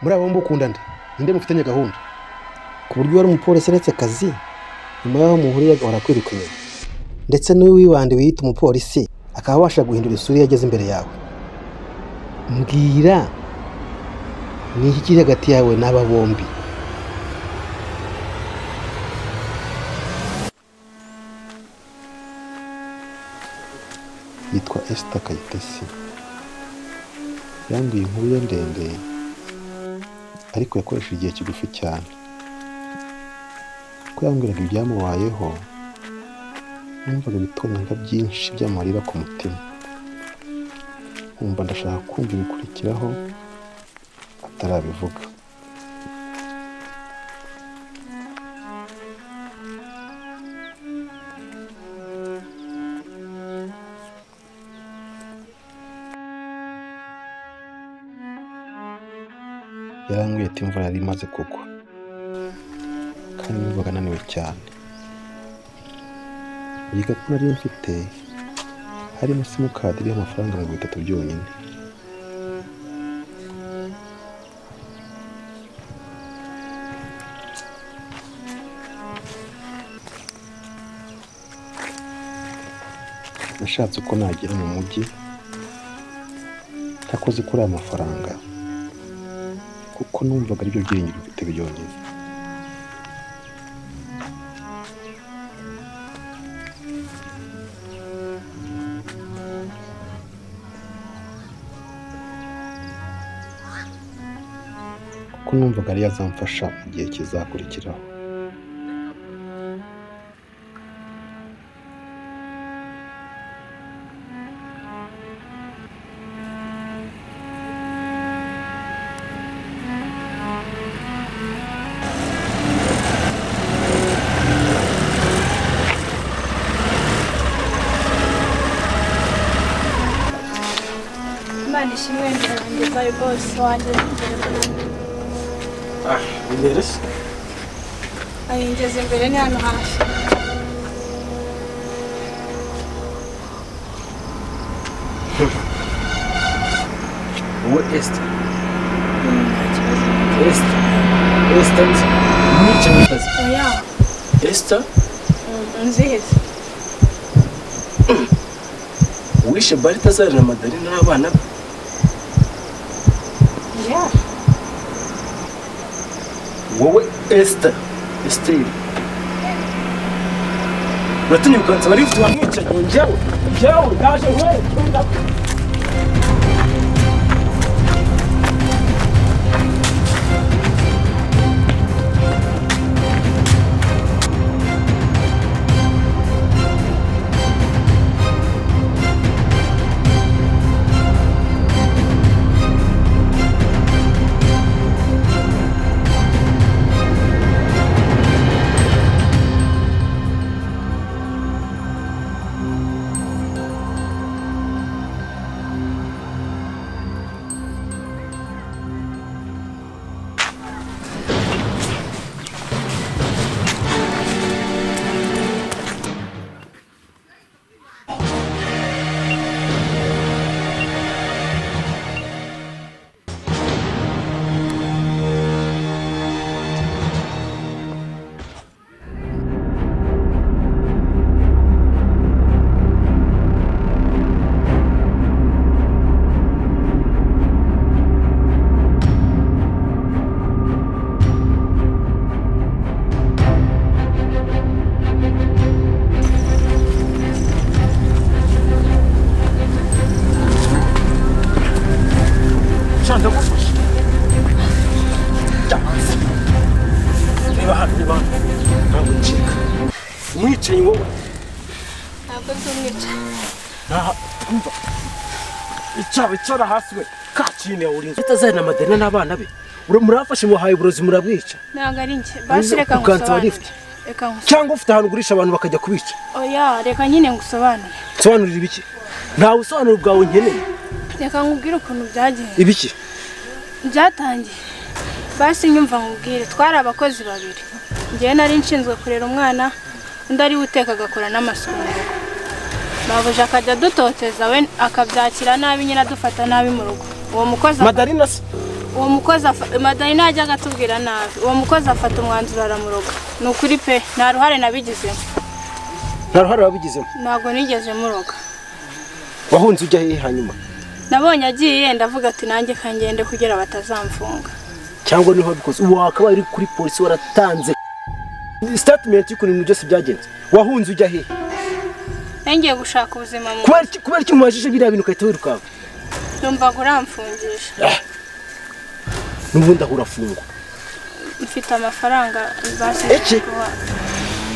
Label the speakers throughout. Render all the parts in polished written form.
Speaker 1: muri abo mbukunda nde mufitanye gahunda ku buryo wari umupolisi aretse akazi nyuma yaho muhuriye agahora kwirukanye ndetse n'uwibande wiyita umupolisi akaba abasha guhindura isura yageze imbere yawe. Mbwira ni iki kiri hagati yawe n'aba bombi? Yitwa Esther Kayitesi. Yambwiye inkuru ye ndende ariko yakoresheje igihe kigufi cyane. Ko yambwiraga ibyamubayeho numvaga ibitonyanga byinshi by'amarira ku mutima. Nkumva ndashaka kumva ibikurikiraho atarabivuga. Yarambwiye ati imvura yari imaze kugwa kandi numvaga naniwe cyane. Yiga ko nari mfite harimo simukadi y'amafaranga 300 byonyine. Nashatse uko nagera mu mujyi ntakoze kuri aya mafaranga kuko numvaga aribyo byiringiro mfite byonyine. Kuko numvaga ari yazamfasha mu gihe kizakurikiraho.
Speaker 2: Nishimwe ngezayo boss wanjye
Speaker 1: Imbere se?
Speaker 2: Ngeze imbere ni hano hafi.
Speaker 1: Wowe Esther? Esther niche mukazi.
Speaker 2: Oya.
Speaker 1: Esther?
Speaker 2: Nziza.
Speaker 1: Wishe Balthazar na Madalena n'abana be?
Speaker 2: Yeah.
Speaker 1: Wowe Esther uratinye ukanza bari ufite wamwicaye njyewe ndaje nkwe. Umwicanyi wowe.
Speaker 2: Ntabwo nzumwica.
Speaker 1: Umva. Icara hasi we. Kacine urinze. Utazana na Madalena n'abana be. Murafashe muhaye uburozi murabwica.
Speaker 2: Ntabwo ari nje. Basi reka ngusobanure.
Speaker 1: Cyangwa ufite ahantu ugurisha abantu bakajya kubica.
Speaker 2: Oya, reka nyine ngusobanure.
Speaker 1: Sobanurira ibiki? Ntawe usobanura bwawe nkeneye.
Speaker 2: Reka nkubwire ukuntu byagiye.
Speaker 1: Ibiki?
Speaker 2: Byatangiye. Basi nyumva nkubwire twari abakozi babiri. Ngiye nari nshinzwe kurera umwana undi ari uteka agakora n'amasuku. Bavuze akajya dutoteza we akabyakira nabi nyine adufata nabi mu rugo. Uwo mukozi
Speaker 1: Madalena se
Speaker 2: uwo mukozi Madalina yajyaga atubwira nabi. Uwo mukozi afata umwanzuro aramuroga. Ni ukuri pe nta ruhare nabigizemo.
Speaker 1: Nta ruhare wabigizemo?
Speaker 2: Ntabwo nigeze muroga.
Speaker 1: Wahunze ujya hehe hanyuma?
Speaker 2: Nabonye agiye ndavuga ati nanjye kangende kugira batazamfunga.
Speaker 1: Cyangwa niho bikoze wakaba uri kuri polisi waratanze statement y'ukuntu ibintu byose byagenze. Wahunze ujya hehe?
Speaker 2: Ngiye gushaka ubuzima mu.
Speaker 1: Kubera iki mubajije biriya bintu ukahita wirukanka?
Speaker 2: Ndumva kuramfungisha.
Speaker 1: N'ubundi ahurafungwa.
Speaker 2: Mfite amafaranga basi.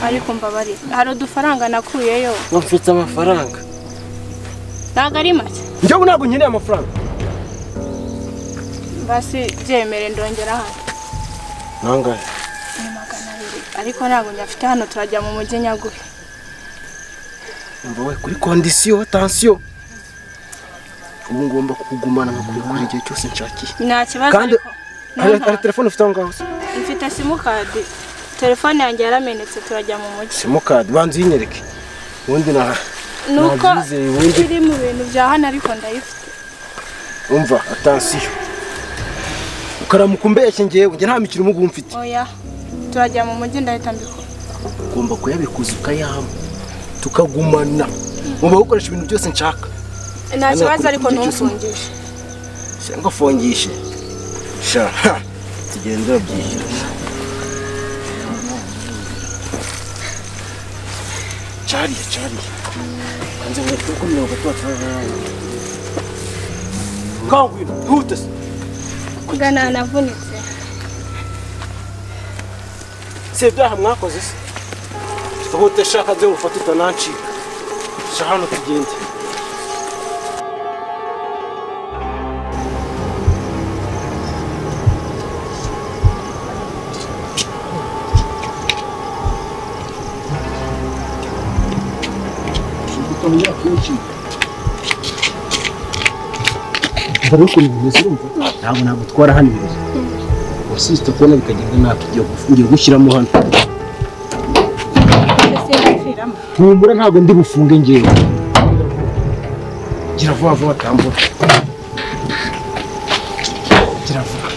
Speaker 2: Ariko mbabari. Hari udufaranga nakuyeyo.
Speaker 1: Mfite amafaranga.
Speaker 2: Ntabwo ari make.
Speaker 1: Njyewe ntabwo nkeneye amafaranga.
Speaker 2: Basi byemere ndongera hano.
Speaker 1: Nangahe?
Speaker 2: Ni 200. Ariko ntabwo nyafite hano turajya mu mujyi nyaguhe.
Speaker 1: Umva we kuri condition attention. Ubu ngomba kugumana nkakuri igihe cyose nshakiye.
Speaker 2: Nta kibazo ariko.
Speaker 1: Hari telefone ufite aho ngaho?
Speaker 2: Mfite simukadi. Telefone yanjye yaramenetse turajya mu mujyi.
Speaker 1: Simukadi banzi yinyereke. Ubundi na
Speaker 2: nuko iri mu bintu bya hano ariko ndayifite.
Speaker 1: Umva attention. Ukaramukumbeshye ngewe nge nta mikino umugu mfite.
Speaker 2: Oya. Turajya mu mujyi ndahita mbikora.
Speaker 1: Ugomba kuyabikuza ukayama. Tukagumana. Ngomba gukoresha ibintu byose nshaka.
Speaker 2: Nta kibazo ariko ntumfungishe.
Speaker 1: Cyangwa fungishe. Sha. Tugenda byishyura. Chari. Kanze ngo tukumira ugatwara. Kangwino, hutes.
Speaker 2: Kugana navunitse.
Speaker 1: Sebya mwakoze se. Tubote shaka ze ufatita nanci. Shahano tugende. Baruko ni muzirumva ntabwo twara hano ibirori wasiste kubona bikagenda nakigiye gufungira gushyiramo hano tumbura ntabwo ndi bufunge ngewe gira vuba tambura gira vuba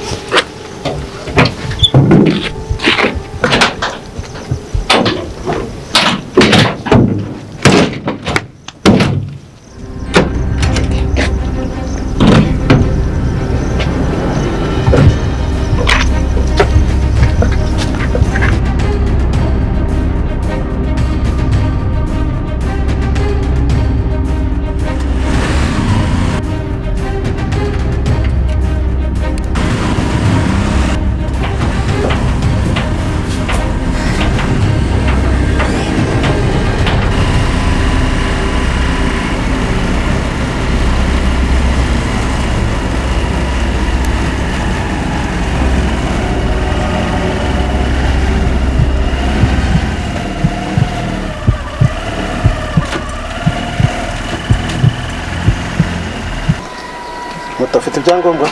Speaker 1: Mutafite ibyangombwa?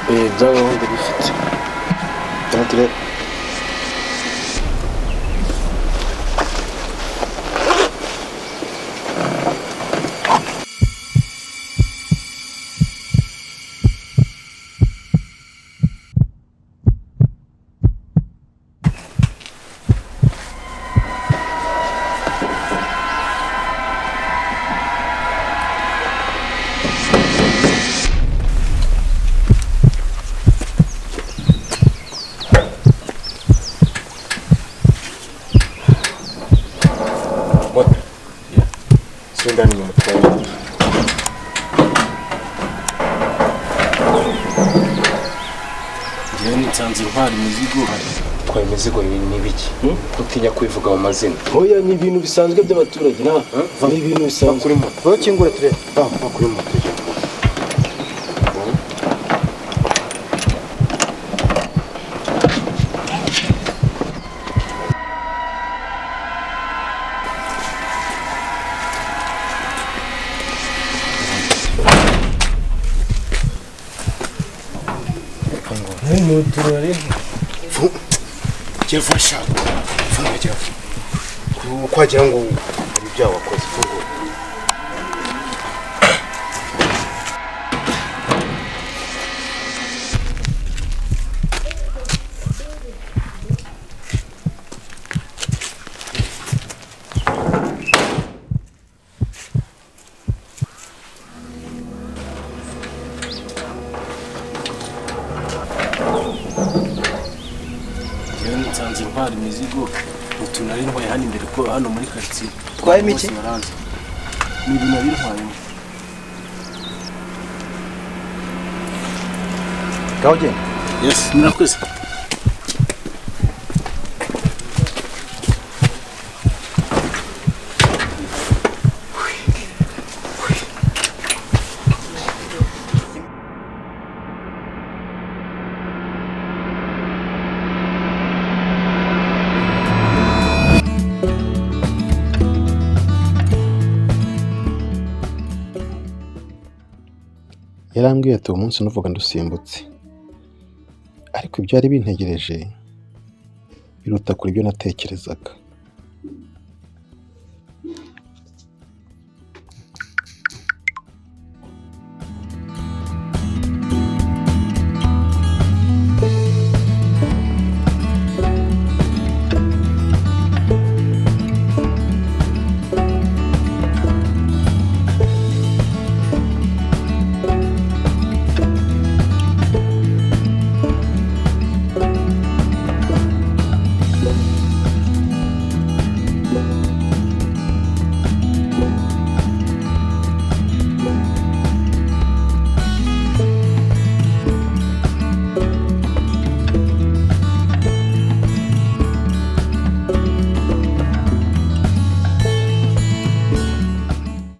Speaker 1: Ibyangombwa bifite. Tantire. Ndani ya mtandao. Jeni nsanze ntwari imizigo kwa imizigo ni biki? Utinya kwivuga mu mazina. Oya ni ibintu bisanzwe by'abaturage na ni ibintu bisanzwe kuri moto. Bakingura ture. Kuri moto. Turare cyefasha funga cyo kwagira ngo ibyo wakoze fungo
Speaker 3: nsanze ntwara imizigo utu nari ntwaye hano imbere ko hano muri quartier
Speaker 1: Twaye miki?
Speaker 3: Ni ibintu nari ntwayemo.
Speaker 1: Ngaho genda.
Speaker 3: Yes, murakoze.
Speaker 1: Yarambwiye ati uwo munsi nuvuga ndusimbutse, ariko ibyari bintegereje biruta kure ibyo natekerezaga.